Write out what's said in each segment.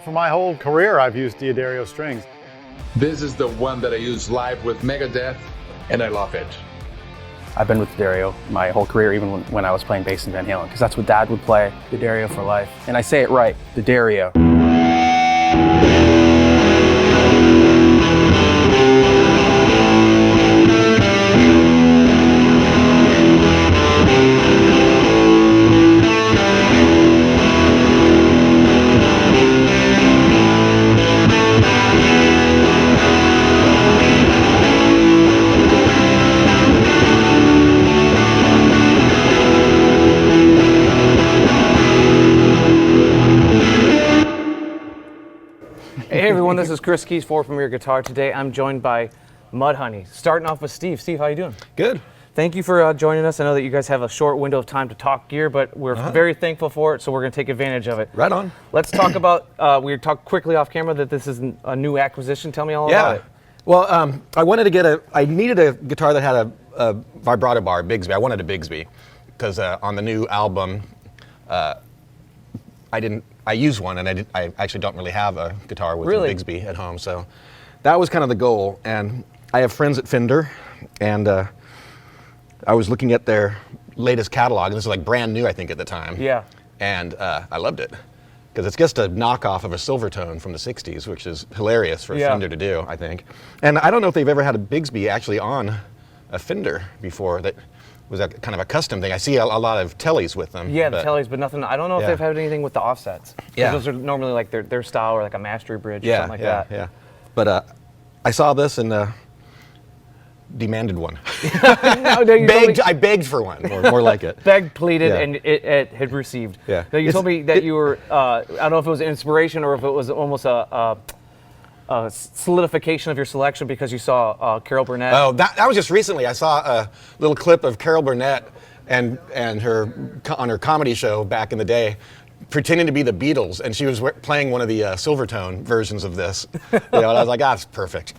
For my whole career, I've used D'Addario strings. This is the one that I use live with Megadeth, and I love it. I've been with D'Addario my whole career, even when I was playing bass in Van Halen, because that's what Dad would play, D'Addario for life. And I say it right, D'Addario. Hey everyone, this is Chris Keys, for Premier Guitar. Today I'm joined by Mudhoney. Starting off with Steve. Steve, how you doing? Good. Thank you for joining us. I know that you guys have a short window of time to talk gear, but we're very thankful for it, so we're going to take advantage of it. Right on. Let's talk about, we talked quickly off camera that this is a new acquisition. Tell me all about it. Well, I needed a guitar that had a vibrato bar, Bigsby. I wanted a Bigsby, because on the new album, I used one, and I actually don't really have a guitar with a Bigsby at home, so that was kind of the goal. And I have friends at Fender, and I was looking at their latest catalog, and this is like brand new, I think, at the time. Yeah. And I loved it, because it's just a knockoff of a Silvertone from the 60s, which is hilarious for a Fender to do, I think. And I don't know if they've ever had a Bigsby actually on a Fender before that was a kind of a custom thing. I see a lot of tellies with them. Yeah, the tellies, but nothing. I don't know if they've had anything with the offsets. Yeah. Those are normally like their style, or like a mastery bridge or something like that. Yeah. But I saw this and demanded one. I begged for one, more like it. Begged, pleaded, and it had received. Yeah. Now you told me that you were, I don't know if it was inspiration or if it was almost a solidification of your selection because you saw Carol Burnett. Oh, that was just recently. I saw a little clip of Carol Burnett and her on her comedy show back in the day, pretending to be the Beatles, and she was playing one of the Silvertone versions of this. And I was like, it's perfect,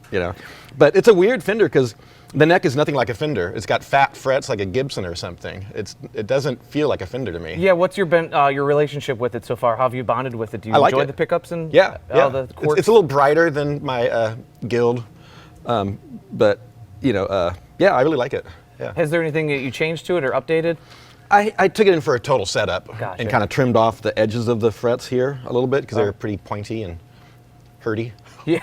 But it's a weird Fender because the neck is nothing like a Fender. It's got fat frets like a Gibson or something. It doesn't feel like a Fender to me. Yeah, what's your relationship with it so far? How have you bonded with it? Do you enjoy the pickups and the chords? It's a little brighter than my Guild, but I really like it. Yeah. Has there anything that you changed to it or updated? I took it in for a total setup Gotcha. and kind of trimmed off the edges of the frets here a little bit because they were pretty pointy and hurty. Yeah.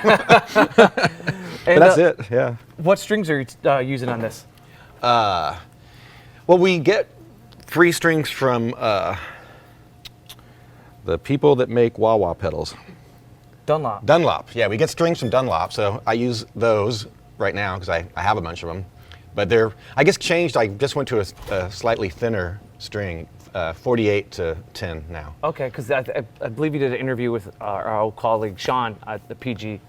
But that's it, yeah. What strings are you using on this? Well, we get free strings from the people that make wah-wah pedals. Dunlop. Yeah, we get strings from Dunlop, so I use those right now because I have a bunch of them. But they're, I guess, changed. I just went to a slightly thinner string, 48 to 10 now. Okay, because I believe you did an interview with our old colleague Sean at the PG,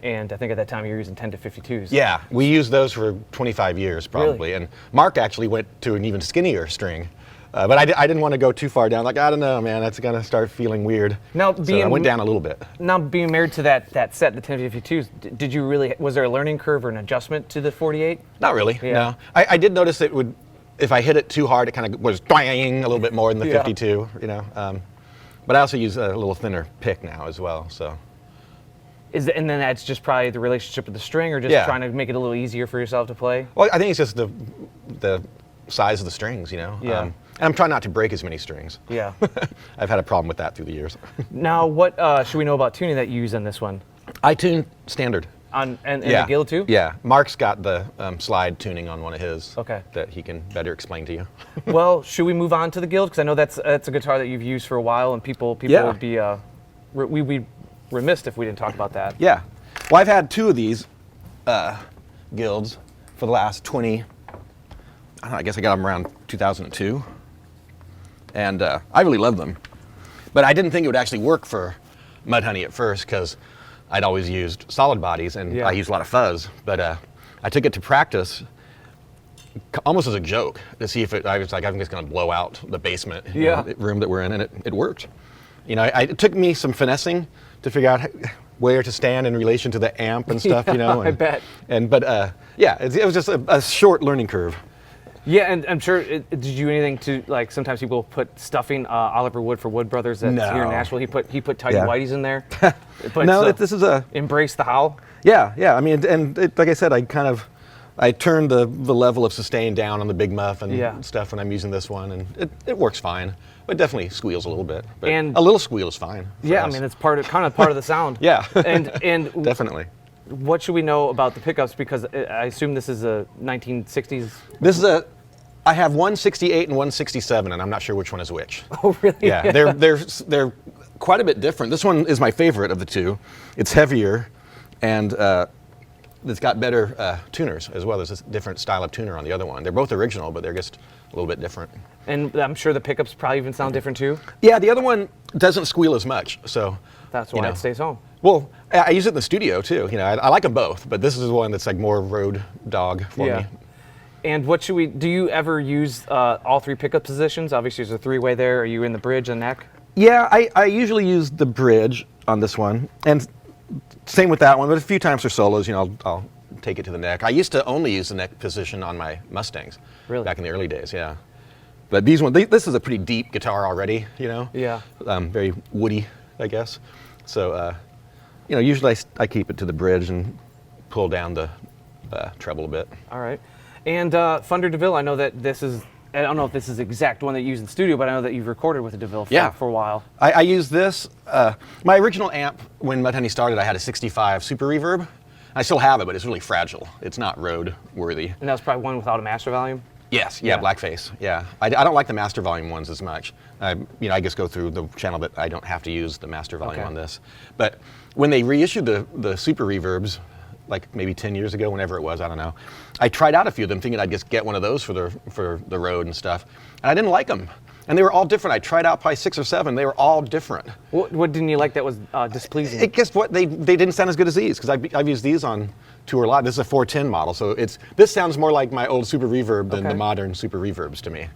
and I think at that time you were using 10 to 52s. Yeah, we used those for 25 years probably. Really? And Mark actually went to an even skinnier string. But I didn't want to go too far down. Like, I don't know, man, that's going to start feeling weird. Now, so I went down a little bit. Now, being married to that set, the 1052s, did you really, was there a learning curve or an adjustment to the 48? Not really, Yeah. no. I did notice it would, if I hit it too hard, it kind of was twanging a little bit more than the 52, But I also use a little thinner pick now as well, so. And then that's just probably the relationship with the string, or just trying to make it a little easier for yourself to play? Well, I think it's just the size of the strings, Yeah. And I'm trying not to break as many strings. Yeah. I've had a problem with that through the years. Now, what should we know about tuning that you use on this one? I tune standard. And the Guild too? Yeah. Mark's got the slide tuning on one of his that he can better explain to you. Well, should we move on to the Guild? Because I know that's a guitar that you've used for a while, and people would be we'd be remiss if we didn't talk about that. Yeah. Well, I've had two of these Guilds for the last 20. I guess I got them around 2002. And I really love them. But I didn't think it would actually work for Mudhoney at first because I'd always used solid bodies and I used a lot of fuzz. But I took it to practice almost as a joke to see if I was like, I'm just going to blow out the basement room that we're in, and it worked. It took me some finessing to figure out where to stand in relation to the amp and stuff, I bet. But it was just a short learning curve. Yeah, and I'm sure, did you do anything to, like, sometimes people put stuffing, Oliver Wood for Wood Brothers that's here in Nashville, he put Tight Whities in there. But, No, this is a... Embrace the howl. Yeah, I mean, and like I said, I turned the level of sustain down on the Big Muff and stuff when I'm using this one, and it works fine. But definitely squeals a little bit. But and a little squeal is fine. Yeah, us. I mean, it's kind of part of the sound. Yeah. And definitely. What should we know about the pickups? Because I assume this is a 1960s. I have 168 and 167, and I'm not sure which one is which. Oh, really? Yeah, they're quite a bit different. This one is my favorite of the two. It's heavier, and it's got better tuners as well. There's a different style of tuner on the other one. They're both original, but they're just a little bit different. And I'm sure the pickups probably even sound different too? Yeah, the other one doesn't squeal as much, so. That's why it stays home. Well, I use it in the studio too. I like them both, but this is the one that's like more road dog for me. And do you ever use all three pickup positions? Obviously there's a three-way there. Are you in the bridge and neck? Yeah, I usually use the bridge on this one, and same with that one, but a few times for solos, I'll take it to the neck. I used to only use the neck position on my Mustangs. Really? Back in the early days, yeah. But this is a pretty deep guitar already, Yeah. Very woody, I guess. So, usually I keep it to the bridge and pull down the treble a bit. All right. And Fender DeVille, I know that I don't know if this is the exact one that you use in the studio, but I know that you've recorded with a DeVille for a while. I use this. My original amp, when Mudhoney started, I had a 65 Super Reverb. I still have it, but it's really fragile. It's not road worthy. And that was probably one without a master volume? Yes, blackface, yeah. I don't like the master volume ones as much. I just go through the channel that I don't have to use the master volume on this. But when they reissued the Super Reverbs, like maybe 10 years ago, whenever it was, I don't know, I tried out a few of them thinking I'd just get one of those for the road and stuff, and I didn't like them. And they were all different. I tried out probably 6 or 7. They were all different. What didn't you like that was displeasing? Guess what? They didn't sound as good as these, because I've used these on tour a lot. This is a 410 model, so this sounds more like my old Super Reverb than the modern Super Reverbs to me.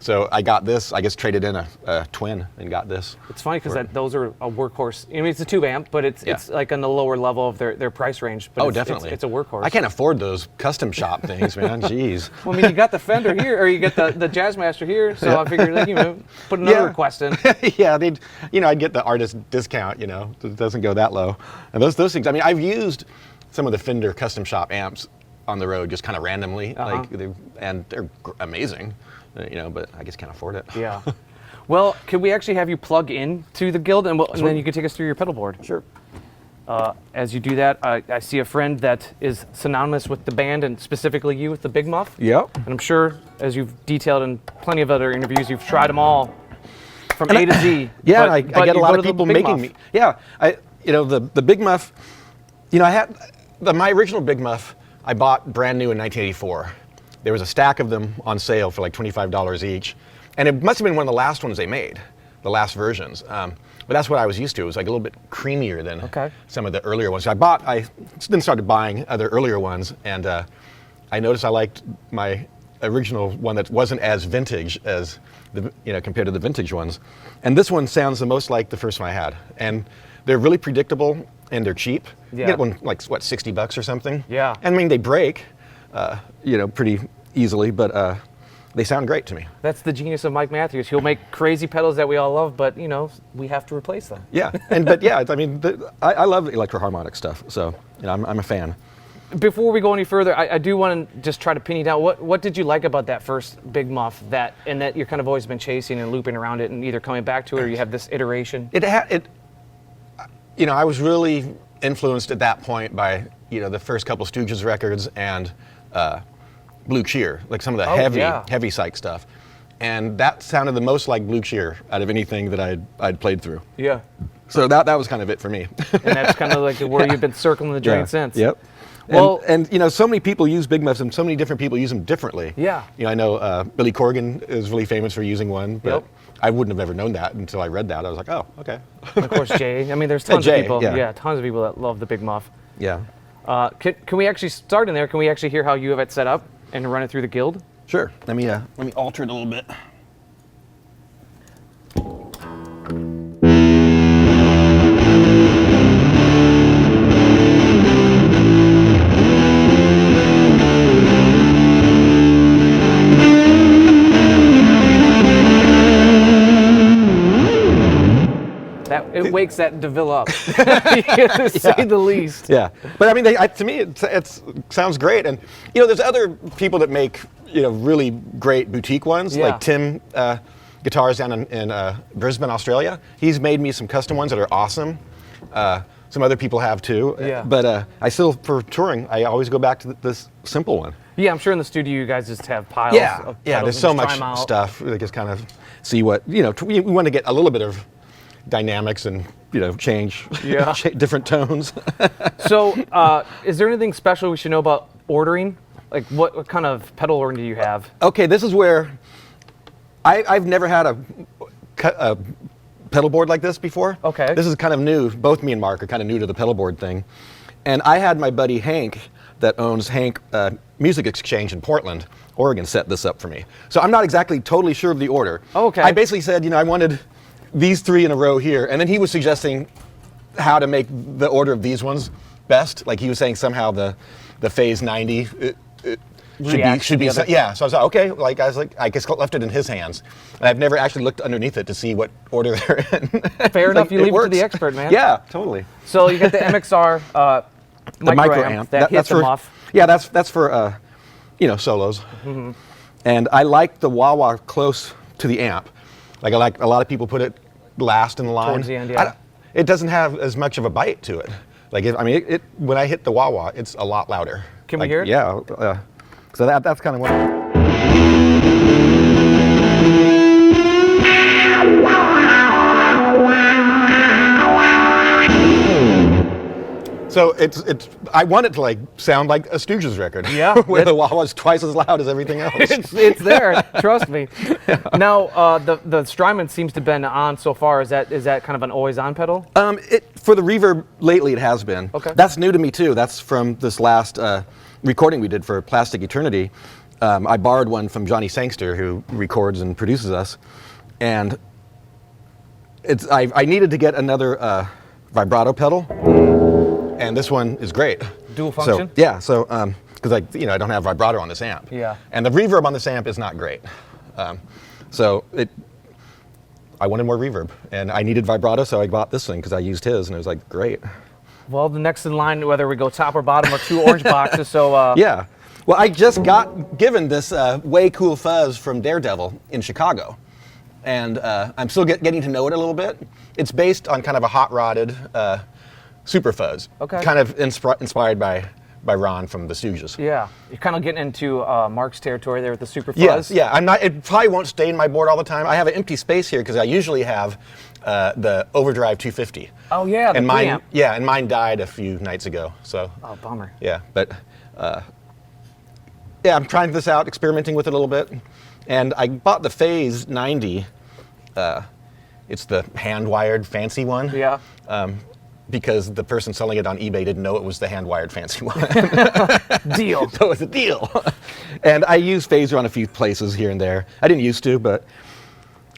So I got this, I guess traded in a twin and got this. It's funny because those are a workhorse. I mean, it's a tube amp, but it's like on the lower level of their price range. But definitely. It's a workhorse. I can't afford those custom shop things, man. Jeez. Well, I mean, you got the Fender here, or you get the Jazzmaster here, so I figured, put another request in. Yeah, I'd get the artist discount, it doesn't go that low. And those things, I mean, I've used some of the Fender custom shop amps on the road just kind of randomly, and they're amazing. But I just can't afford it. Yeah. Well, could we actually have you plug in to the guild, and then you could take us through your pedal board? Sure. As you do that, I see a friend that is synonymous with the band, and specifically you with the Big Muff. Yep. And I'm sure, as you've detailed in plenty of other interviews, you've tried them all from A to Z. Yeah, I get a lot of people making me. Yeah, the Big Muff. I had my original Big Muff. I bought brand new in 1984. There was a stack of them on sale for like $25 each. And it must have been one of the last ones they made, the last versions. But that's what I was used to. It was like a little bit creamier than some of the earlier ones. So I then started buying other earlier ones, and I noticed I liked my original one that wasn't as vintage as compared to the vintage ones. And this one sounds the most like the first one I had. And they're really predictable, and they're cheap. You get one like, $60 or something? Yeah. I mean, they break. Pretty easily, but they sound great to me. That's the genius of Mike Matthews. He'll make crazy pedals that we all love, but we have to replace them. Yeah, I love electro-harmonic stuff, so I'm a fan. Before we go any further, I do want to just try to pin you down. What did you like about that first Big Muff that you're kind of always been chasing and looping around it and either coming back to it or you have this iteration? I was really influenced at that point by the first couple Stooges records and Blue Cheer, like some of the heavy psych stuff, and that sounded the most like Blue Cheer out of anything that I'd played through. Yeah. So that was kind of it for me. And that's kind of like where you've been circling the drain since. Yep. Well, and so many people use Big Muffs, and so many different people use them differently. Yeah. I know Billy Corgan is really famous for using one, but I wouldn't have ever known that until I read that. I was like, oh, okay. Of course, Jay. I mean, there's tons of people. Yeah, tons of people that love the Big Muff. Yeah. Can we actually start in there? Can we actually hear how you have it set up and run it through the guild? Sure. Let me alter it a little bit. wakes that DeVille up, to say the least. Yeah, but I mean, to me, it sounds great. And there's other people that make really great boutique ones, like Tim Guitars down in Brisbane, Australia. He's made me some custom ones that are awesome. Some other people have too. Yeah. But I still, for touring, I always go back to this simple one. Yeah, I'm sure in the studio you guys just have piles of Yeah, pedals there's and so just try 'em much out. stuff. We just kind of see what, we want to get a little bit of dynamics and, change different tones. So, is there anything special we should know about ordering? Like, what kind of pedal order do you have? Okay, this is where I've never had a pedal board like this before. Okay. This is kind of new. Both me and Mark are kind of new to the pedal board thing. And I had my buddy Hank, that owns Hank Music Exchange in Portland, Oregon, set this up for me. So I'm not exactly totally sure of the order. Okay. I basically said, I wanted these 3 in a row here, and then he was suggesting how to make the order of these ones best. Like he was saying somehow the phase 90 should be yeah. So I was like, okay. I guess left it in his hands, and I've never actually looked underneath it to see what order they're in. Fair enough. You leave it to the works. expert, man. Yeah, totally. So you got the MXR The micro amp. that hits the muff. Yeah, that's for solos. Mm-hmm. And I like the wah-wah close to the amp. Like I like a lot of people put it last in the line. Towards the end, yeah. It doesn't have as much of a bite to it. Like when I hit the wah-wah, it's a lot louder. Can we hear it? Yeah. So that's kind of what. So I want it to sound like a Stooges record. Yeah. Where the wah-wah's twice as loud as everything else. It's there. Trust me. Now the Strymon seems to have been on so far. Is that kind of an always on pedal? For the reverb lately, it has been. Okay. That's new to me too. That's from this last recording we did for Plastic Eternity. I borrowed one from Johnny Sangster, who records and produces us, and I needed to get another vibrato pedal, and this one is great. Dual function? So, yeah. So because I don't have vibrato on this amp. Yeah. And the reverb on this amp is not great. I wanted more reverb, and I needed vibrato, so I bought this thing because I used his, and it was great. Well, the next in line, whether we go top or bottom, are 2 orange boxes. So yeah. Well, I just got given this way cool fuzz from Daredevil in Chicago, and I'm still getting to know it a little bit. It's based on kind of a hot-rodded Superfuzz. Okay. Kind of inspired by Ron from the Stooges. yeah, you're kind of getting into Mark's territory there with the Superfuzz. Yes, yeah. I'm not. It probably won't stay in my board all the time. I have an empty space here because I usually have the Overdrive 250. Oh yeah, the and mine, preamp. yeah, and mine died a few nights ago. So. Oh, bummer. Yeah, but I'm trying this out, experimenting with it a little bit, and I bought the Phase 90. It's the hand-wired fancy one. Yeah. Because the person selling it on eBay didn't know it was the hand-wired fancy one. Deal. So it's a deal. And I use phaser on a few places here and there. I didn't used to, but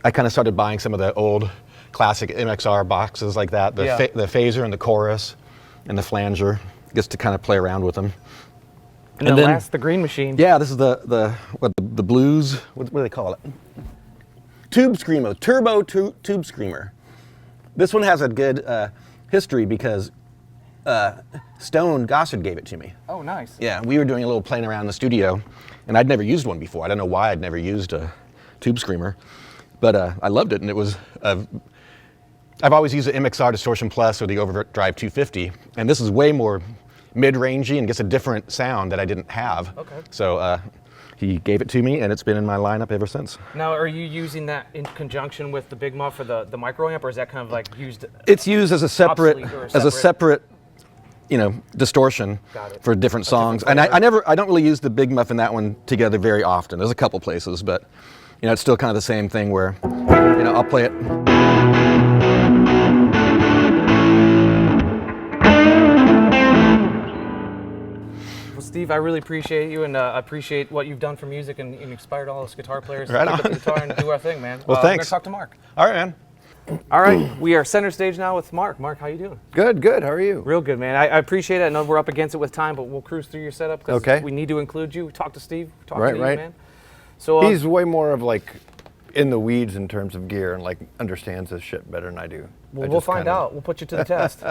I kind of started buying some of the old classic MXR boxes like that. The phaser and the chorus and the flanger, just to kind of play around with them. And then last, the green machine. Yeah, this is the blues. What do they call it? Tube Screamo, Tube Screamer. This one has a good history because Stone Gossard gave it to me. Oh, nice. Yeah, we were doing a little playing around in the studio, and I'd never used one before. I don't know why I'd never used a Tube Screamer, but I loved it, and it was. I've always used the MXR Distortion Plus or the Overdrive 250, and this is way more mid-rangey and gets a different sound that I didn't have. Okay. So he gave it to me, and it's been in my lineup ever since. Now, are you using that in conjunction with the Big Muff or the micro amp, or is that kind of like used? It's used as a separate, distortion Got it. for different songs. And I don't really use the Big Muff and that one together very often. There's a couple places, but it's still kind of the same thing where, I'll play it. Steve, I really appreciate you, and I appreciate what you've done for music and inspired all us guitar players Right to pick on. up the guitar and do our thing, man. Well, We're thanks. going to talk to Mark. All right, man. All right, we are center stage now with Mark. Mark, how you doing? Good. How are you? Real good, man. I appreciate it. I know we're up against it with time, but we'll cruise through your setup because Okay. we need to include you. Talk to Steve. Talk Right, to you, right. man. So He's way more of in the weeds in terms of gear and understands this shit better than I do. Well, we'll find out. We'll put you to the test.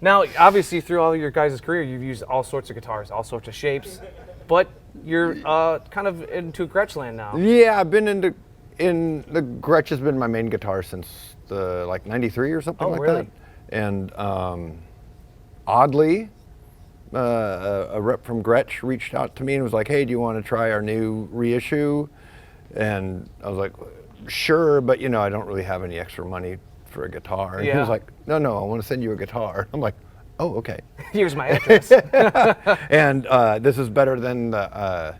Now, obviously, through all your guys' career, you've used all sorts of guitars, all sorts of shapes, but you're kind of into Gretsch land now. Yeah, I've been the Gretsch has been my main guitar since like '93 or something like really? that. And oddly, a rep from Gretsch reached out to me and was like, "Hey, do you want to try our new reissue?" And I was like, "Sure, but I don't really have any extra money for a guitar." And he was like, "No, I want to send you a guitar." I'm like, "Oh, okay." Here's my address. And this is better than the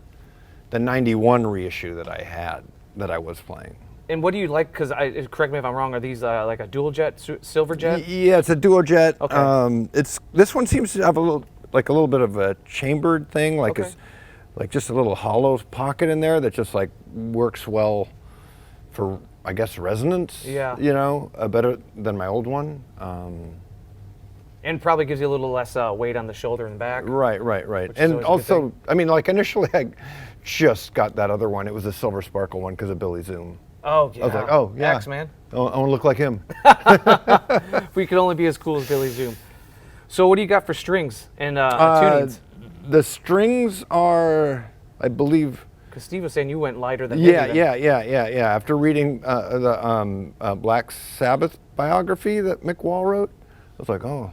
'91 reissue that I had that I was playing. And what do you like? Because correct me if I'm wrong. Are these like a dual jet, silver jet? Yeah, it's a dual jet. Okay. This one seems to have a little bit of a chambered thing, like Okay. it's like just a little hollow pocket in there that just like works well for, I guess, resonance. Yeah. Better than my old one. And probably gives you a little less weight on the shoulder and back. Right. Which is And always a good also, thing. I mean, like initially I just got that other one. It was a silver sparkle one because of Billy Zoom. Oh, yeah. I was like, oh, yeah. Axe, man. I want to look like him. We could only be as cool as Billy Zoom. So what do you got for strings and tunings? The strings are, I believe. Because Steve was saying you went lighter than heavy then. Yeah. After reading the Black Sabbath biography that Mick Wall wrote, I was like, oh,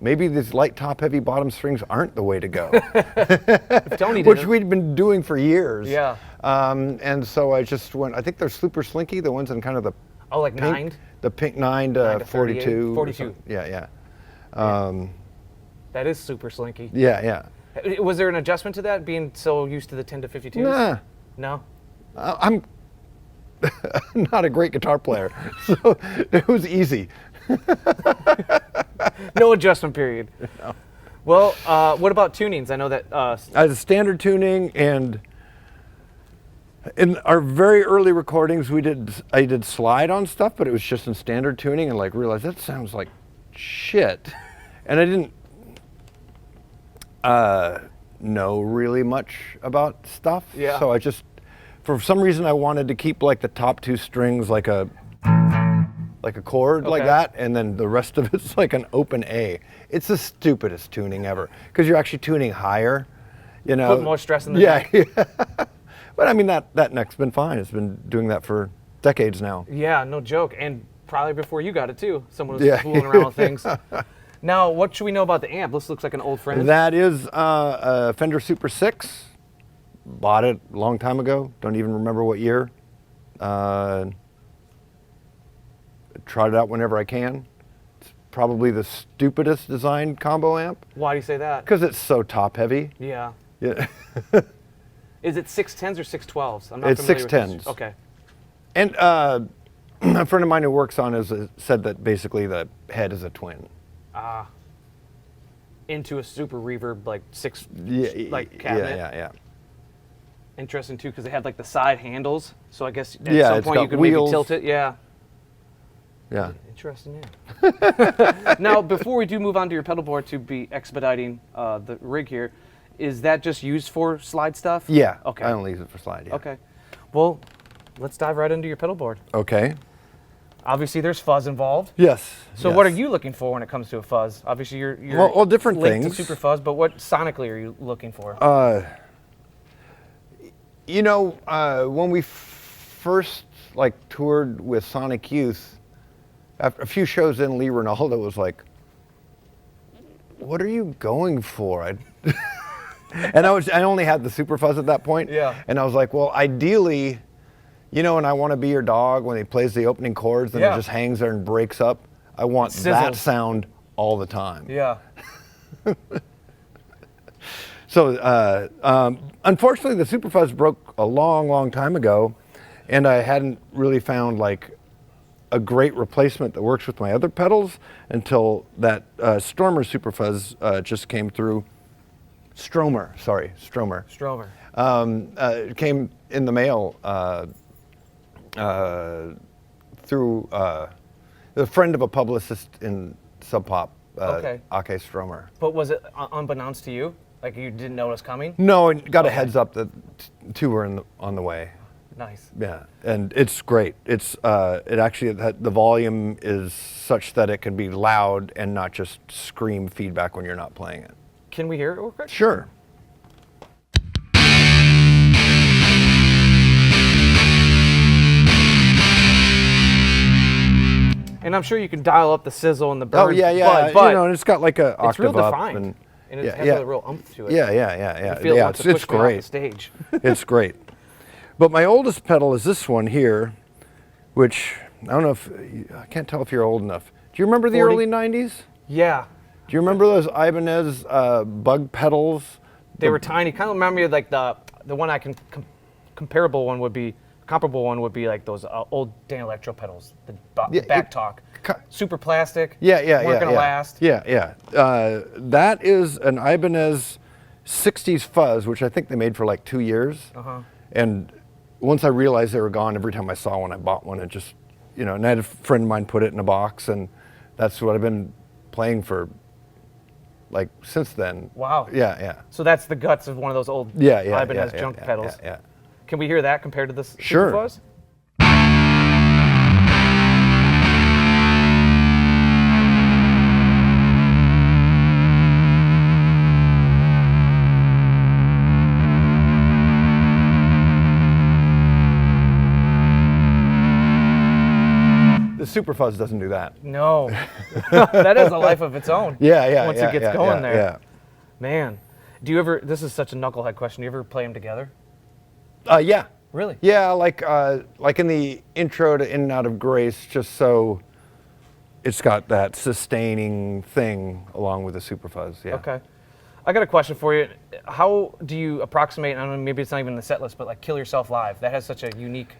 maybe these light top, heavy bottom strings aren't the way to go. Tony did Which it. we'd been doing for years. Yeah. And so I just went, I think they're super slinky, the ones in kind of the Oh, like pink, nine? the pink 9 to 9 to 38, 42. 42. Yeah. That is super slinky. Yeah. Was there an adjustment to that, being so used to the 10 to 52s? Nah. No? I'm not a great guitar player, so it was easy. No adjustment period. No. Well, what about tunings? I know that... As a standard tuning, and in our very early recordings, I did slide on stuff, but it was just in standard tuning, and like realized that sounds like shit, and I didn't know really much about stuff. Yeah. So I just, for some reason, I wanted to keep like the top 2 strings like a chord like Okay. that, and then the rest of it's like an open A. It's the stupidest tuning ever because you're actually tuning higher. Put more stress in the yeah, neck. yeah. But I mean that neck's been fine. It's been doing that for decades now. Yeah, no joke. And probably before you got it too. Someone was Yeah. fooling around with things. Now, what should we know about the amp? This looks like an old friend. That is a Fender Super 6. Bought it a long time ago. Don't even remember what year. Trot it out whenever I can. It's probably the stupidest designed combo amp Why do you say that? because it's so top heavy. Yeah. Yeah. Is it 610s or 612s? I'm not It's familiar with this. 610s. Okay. And a friend of mine who works on it said that basically the head is a twin. Into a super reverb, like Yeah, cabinet. Yeah. Interesting too, because they had like the side handles. So I guess at Yeah, some it's point you got could wheels. maybe tilt it. Yeah. Yeah. Interesting, yeah. Now, before we do move on to your pedal board to be expediting the rig here, is that just used for slide stuff? Yeah. Okay. I only use it for slide. Yeah. Okay. Well, let's dive right into your pedal board. Okay. Obviously, there's fuzz involved. Yes. So yes. what are you looking for when it comes to a fuzz? Obviously, you're Well, different linked things. to super fuzz, but what sonically are you looking for? When we first toured with Sonic Youth, after a few shows in, Lee Ronaldo was like, "What are you going for?" And I only had the Superfuzz at that point. Yeah. And I was like, well, ideally, and I Want to Be Your Dog, when he plays the opening chords and Yeah. it just hangs there and breaks up, I want that Sizzles. sound all the time. Yeah. So, unfortunately, the Superfuzz broke a long, long time ago, and I hadn't really found a great replacement that works with my other pedals until that Stormer Superfuzz just came through. Stromer. Stromer. It came in the mail through a friend of a publicist in Sub Pop, Okay. Ake Stromer. But was it unbeknownst to you? Like you didn't know it was coming? No, I got a heads up that two were on the way. Nice. Yeah, and it's great. It's it actually the volume is such that it can be loud and not just scream feedback when you're not playing it. Can we hear it real quick? Sure. And I'm sure you can dial up the sizzle and the burn. Oh yeah. But you know, and it's got like a it's real octave up defined. And it yeah, has yeah. a real oomph to it. Yeah. I feel it wants to It's push me off the great. stage. It's great. But my oldest pedal is this one here, which I don't know if I can't tell if you're old enough. Do you remember the 40? early '90s? Yeah. Do you remember those Ibanez bug pedals? They were tiny. Kind of remind me of like the one I can comparable one would be like those old Dan Electro pedals, the back talk. Super plastic. Yeah. Weren't gonna last. Yeah. That is an Ibanez 60s Fuzz, which I think they made for like 2 years. And once I realized they were gone, every time I saw one, I bought one. And just, you know, and I had a friend of mine put it in a box, and that's what I've been playing for, like, since then. Wow. Yeah. So that's the guts of one of those old Ibanez junk pedals. Yeah. Can we hear that compared to this Sure. Superfuzz? The Superfuzz doesn't do that. No. That has a life of its own. Yeah. Once it gets going there. Yeah. Man. Do you ever, this is such a knucklehead question, do you ever play them together? Yeah. Really? Yeah, like in the intro to In and Out of Grace, just so it's got that sustaining thing along with the Superfuzz. Yeah. Okay. I got a question for you. How do you approximate, I don't know, maybe it's not even the set list, but like Kill Yourself Live? That has such a unique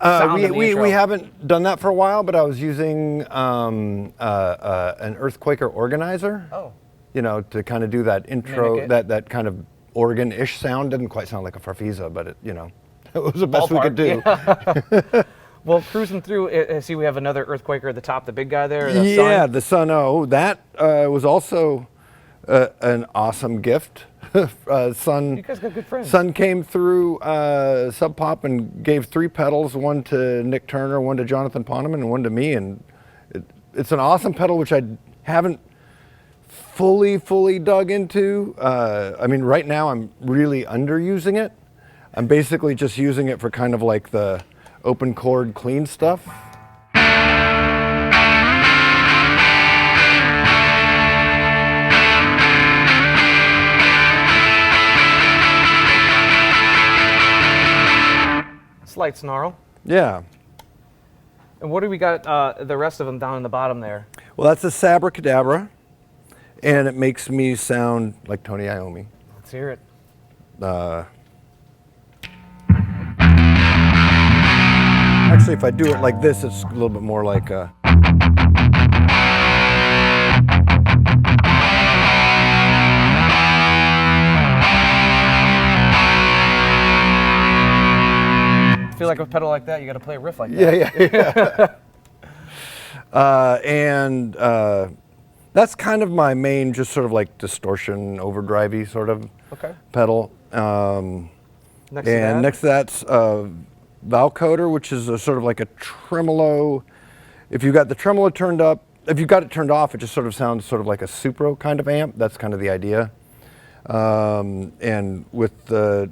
sound in the intro. We haven't done that for a while, but I was using an Earthquaker organizer. Oh. You know, to kind of do that intro, Mimic it. that kind of organ-ish sound. Didn't quite sound like a Farfisa, but it, you know, it was the best we could do. Yeah. Well, cruising through, I see we have another Earthquaker at the top, the big guy there. The Yeah, the Sun O. That was also an awesome gift. Sun. You guys got good friends. Sun came through Sub Pop and gave 3 pedals, one to Nick Turner, one to Jonathan Poneman, and one to me. And it's an awesome pedal, which I haven't fully dug into. I mean, right now I'm really underusing it. I'm basically just using it for kind of like the open chord clean stuff. Slight snarl. Yeah. And what do we got, the rest of them down in the bottom there? Well, that's a Sabracadabra, and it makes me sound like Tony Iommi. Let's hear it. Actually, if I do it like this, it's a little bit more like a... I feel like with a pedal like that, you got to play a riff like that. Yeah. And that's kind of my main, just sort of like distortion, overdrivey sort of pedal. Next to that's Valcoder, which is a sort of like a tremolo. If you got the tremolo turned up, if you got it turned off, it just sort of sounds sort of like a Supro kind of amp. That's kind of the idea. And with the,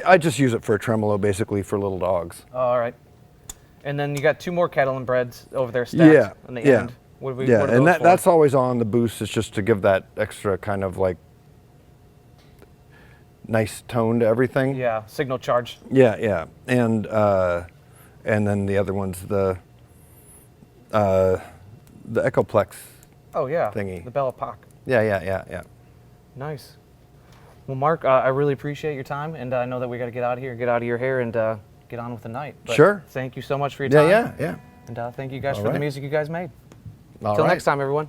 I just use it for a tremolo, basically for little dogs. Oh, all right. And then you got 2 more kettle and breads over there stacked on the end. What are and those for? that's always on the boost. It's just to give that extra kind of like nice tone to everything. Yeah, signal charge. Yeah. And then the other one's the Echoplex. Oh yeah, thingy. the Bella Pac. Yeah. Nice. Well, Mark, I really appreciate your time, and I know that we got to get out of here, get out of your hair, and get on with the night. But sure. Thank you so much for your time. Yeah. And thank you guys All for the right. music you guys made. All Till right. next time, everyone.